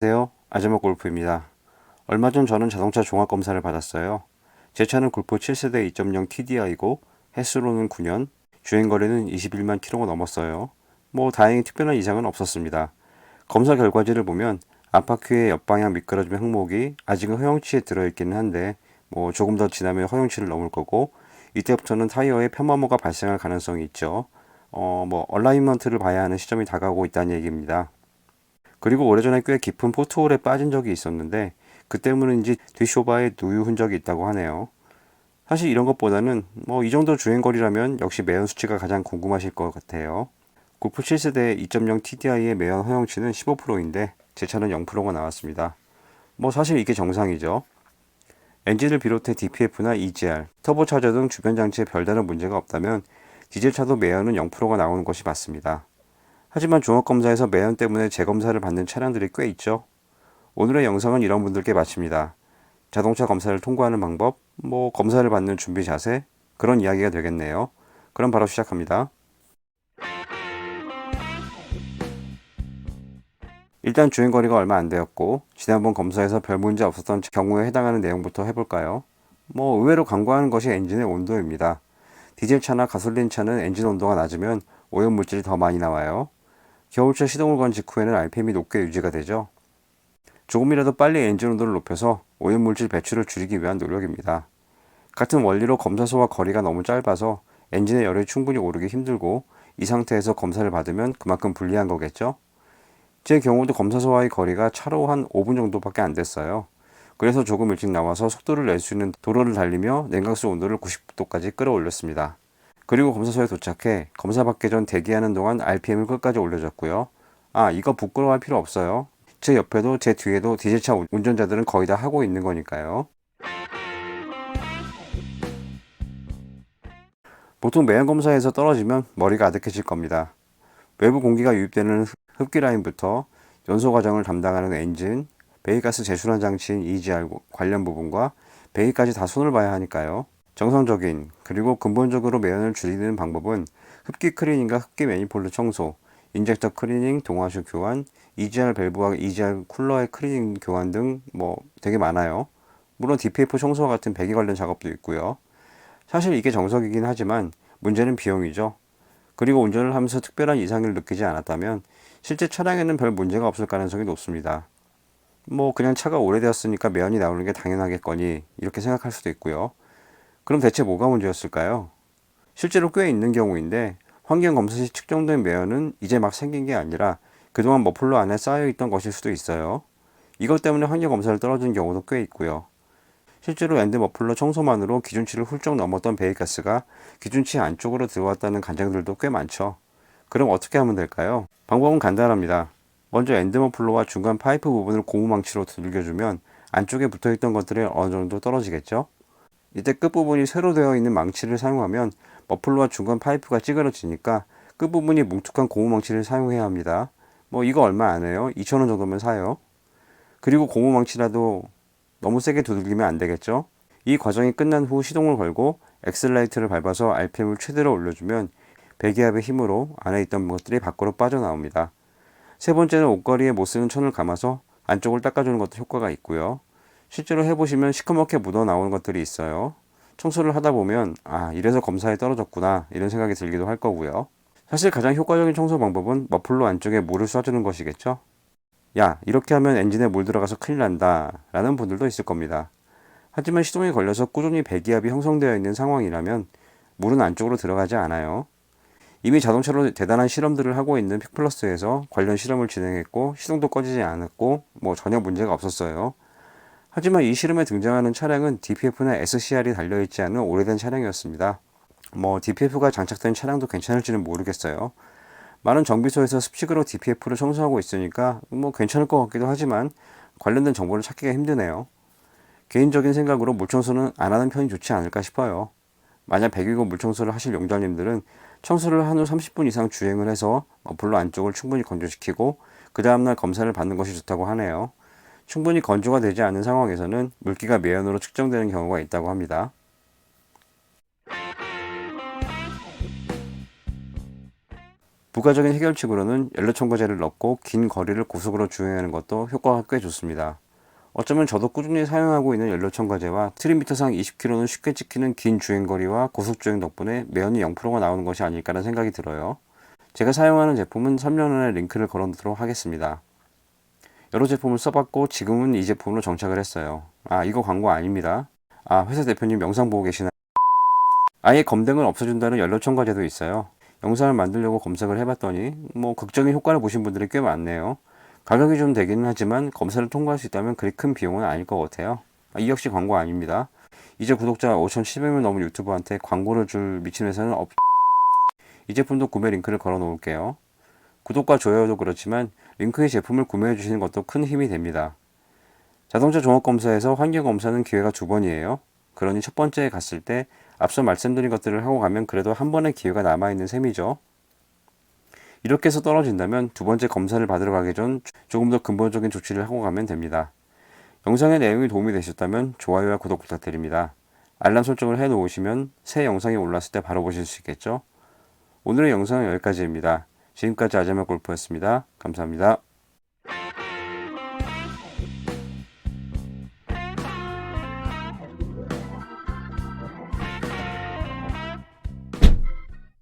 안녕하세요. 아즈마 골프입니다. 얼마 전 저는 자동차 종합검사를 받았어요. 제 차는 골프 7세대 2.0 TDI고 횟수로는 9년, 주행거리는 21만 킬로가 넘었어요. 다행히 특별한 이상은 없었습니다. 검사 결과지를 보면 앞바퀴의 옆방향 미끄러짐 항목이 아직은 허용치에 들어있기는 한데 조금 더 지나면 허용치를 넘을 거고 이때부터는 타이어에 편마모가 발생할 가능성이 있죠. 얼라이먼트를 봐야 하는 시점이 다가오고 있다는 얘기입니다. 그리고 오래전에 꽤 깊은 포트홀에 빠진 적이 있었는데 그 때문인지 뒷쇼바에 누유 흔적이 있다고 하네요. 사실 이런 것보다는 이 정도 주행거리라면 역시 매연 수치가 가장 궁금하실 것 같아요. 골프 7세대 2.0 TDI의 매연 허용치는 15%인데 제 차는 0%가 나왔습니다. 사실 이게 정상이죠. 엔진을 비롯해 DPF나 EGR, 터보차저 등 주변 장치에 별다른 문제가 없다면 디젤차도 매연은 0%가 나오는 것이 맞습니다. 하지만 종합검사에서 매연 때문에 재검사를 받는 차량들이 꽤 있죠. 오늘의 영상은 이런 분들께 마칩니다. 자동차 검사를 통과하는 방법, 검사를 받는 준비 자세, 그런 이야기가 되겠네요. 그럼 바로 시작합니다. 일단 주행거리가 얼마 안 되었고, 지난번 검사에서 별 문제 없었던 경우에 해당하는 내용부터 해볼까요? 의외로 간과하는 것이 엔진의 온도입니다. 디젤차나 가솔린차는 엔진 온도가 낮으면 오염물질이 더 많이 나와요. 겨울철 시동을 건 직후에는 RPM이 높게 유지가 되죠. 조금이라도 빨리 엔진 온도를 높여서 오염물질 배출을 줄이기 위한 노력입니다. 같은 원리로 검사소와 거리가 너무 짧아서 엔진의 열이 충분히 오르기 힘들고 이 상태에서 검사를 받으면 그만큼 불리한 거겠죠? 제 경우도 검사소와의 거리가 차로 한 5분 정도밖에 안 됐어요. 그래서 조금 일찍 나와서 속도를 낼 수 있는 도로를 달리며 냉각수 온도를 90도까지 끌어올렸습니다. 그리고 검사소에 도착해 검사 받기 전 대기하는 동안 RPM을 끝까지 올려줬고요. 이거 부끄러워할 필요 없어요. 제 옆에도 제 뒤에도 디젤차 운전자들은 거의 다 하고 있는 거니까요. 보통 매연 검사에서 떨어지면 머리가 아득해질 겁니다. 외부 공기가 유입되는 흡기 라인부터 연소 과정을 담당하는 엔진, 배기가스 제순환 장치인 EGR 관련 부분과 배기까지 다 손을 봐야 하니까요. 정상적인 그리고 근본적으로 매연을 줄이는 방법은 흡기 클리닝과 흡기 매니폴드 청소, 인젝터 클리닝, 동화슈 교환, EGR 밸브와 EGR 쿨러의 클리닝 교환 등 되게 많아요. 물론 DPF 청소와 같은 배기 관련 작업도 있고요. 사실 이게 정석이긴 하지만 문제는 비용이죠. 그리고 운전을 하면서 특별한 이상을 느끼지 않았다면 실제 차량에는 별 문제가 없을 가능성이 높습니다. 그냥 차가 오래되었으니까 매연이 나오는 게 당연하겠거니 이렇게 생각할 수도 있고요. 그럼 대체 뭐가 문제였을까요? 실제로 꽤 있는 경우인데 환경검사 시 측정된 매연은 이제 막 생긴 게 아니라 그동안 머플러 안에 쌓여있던 것일 수도 있어요. 이것 때문에 환경검사를 떨어진 경우도 꽤 있고요. 실제로 엔드 머플러 청소만으로 기준치를 훌쩍 넘었던 배기가스가 기준치 안쪽으로 들어왔다는 간증들도 꽤 많죠. 그럼 어떻게 하면 될까요? 방법은 간단합니다. 먼저 엔드 머플러와 중간 파이프 부분을 고무망치로 두들겨주면 안쪽에 붙어있던 것들이 어느 정도 떨어지겠죠? 이때 끝부분이 세로 되어 있는 망치를 사용하면 머플러와 중간 파이프가 찌그러지니까 끝부분이 뭉툭한 고무망치를 사용해야 합니다. 이거 얼마 안 해요. 2,000원 정도면 사요. 그리고 고무망치라도 너무 세게 두들기면 안 되겠죠? 이 과정이 끝난 후 시동을 걸고 엑셀레이터를 밟아서 RPM을 최대로 올려주면 배기압의 힘으로 안에 있던 것들이 밖으로 빠져나옵니다. 세 번째는 옷걸이에 못 쓰는 천을 감아서 안쪽을 닦아주는 것도 효과가 있고요. 실제로 해보시면 시커멓게 묻어 나오는 것들이 있어요. 청소를 하다 보면 이래서 검사에 떨어졌구나 이런 생각이 들기도 할 거고요. 사실 가장 효과적인 청소 방법은 머플러 안쪽에 물을 쏴주는 것이겠죠. 야, 이렇게 하면 엔진에 물 들어가서 큰일 난다 라는 분들도 있을 겁니다. 하지만 시동이 걸려서 꾸준히 배기압이 형성되어 있는 상황이라면 물은 안쪽으로 들어가지 않아요. 이미 자동차로 대단한 실험들을 하고 있는 픽플러스에서 관련 실험을 진행했고 시동도 꺼지지 않았고 전혀 문제가 없었어요. 하지만 이 실험에 등장하는 차량은 DPF나 SCR이 달려있지 않은 오래된 차량이었습니다. DPF가 장착된 차량도 괜찮을지는 모르겠어요. 많은 정비소에서 습식으로 DPF를 청소하고 있으니까 괜찮을 것 같기도 하지만 관련된 정보를 찾기가 힘드네요. 개인적인 생각으로 물청소는 안 하는 편이 좋지 않을까 싶어요. 만약 100일고 물청소를 하실 용자님들은 청소를 한 후 30분 이상 주행을 해서 머플러 안쪽을 충분히 건조시키고 그 다음날 검사를 받는 것이 좋다고 하네요. 충분히 건조가 되지 않은 상황에서는 물기가 매연으로 측정되는 경우가 있다고 합니다. 부가적인 해결책으로는 연료첨가제를 넣고 긴 거리를 고속으로 주행하는 것도 효과가 꽤 좋습니다. 어쩌면 저도 꾸준히 사용하고 있는 연료첨가제와 트림미터상 20km는 쉽게 찍히는 긴 주행거리와 고속주행 덕분에 매연이 0%가 나오는 것이 아닐까라는 생각이 들어요. 제가 사용하는 제품은 3년 안에 링크를 걸어놓도록 하겠습니다. 여러 제품을 써봤고 지금은 이 제품으로 정착을 했어요. 아, 이거 광고 아닙니다. 아, 회사 대표님 영상 보고 계시나요? 아예 검댕을 없애준다는 연료첨가제도 있어요. 영상을 만들려고 검색을 해봤더니 뭐 극적인 효과를 보신 분들이 꽤 많네요. 가격이 좀 되기는 하지만 검사를 통과할 수 있다면 그리 큰 비용은 아닐 것 같아요. 아, 이 역시 광고 아닙니다. 이제 구독자 5,700명 넘은 유튜버한테 광고를 줄 미친 회사는 없... 이 제품도 구매 링크를 걸어 놓을게요. 구독과 좋아요도 그렇지만 링크의 제품을 구매해 주시는 것도 큰 힘이 됩니다. 자동차 종합검사에서 환경검사는 기회가 2번이에요. 그러니 첫 번째에 갔을 때 앞서 말씀드린 것들을 하고 가면 그래도 한 번의 기회가 남아있는 셈이죠. 이렇게 해서 떨어진다면 두 번째 검사를 받으러 가기 전 조금 더 근본적인 조치를 하고 가면 됩니다. 영상의 내용이 도움이 되셨다면 좋아요와 구독 부탁드립니다. 알람 설정을 해 놓으시면 새 영상이 올랐을 때 바로 보실 수 있겠죠. 오늘의 영상은 여기까지입니다. 지금까지 아자마 골프였습니다. 감사합니다.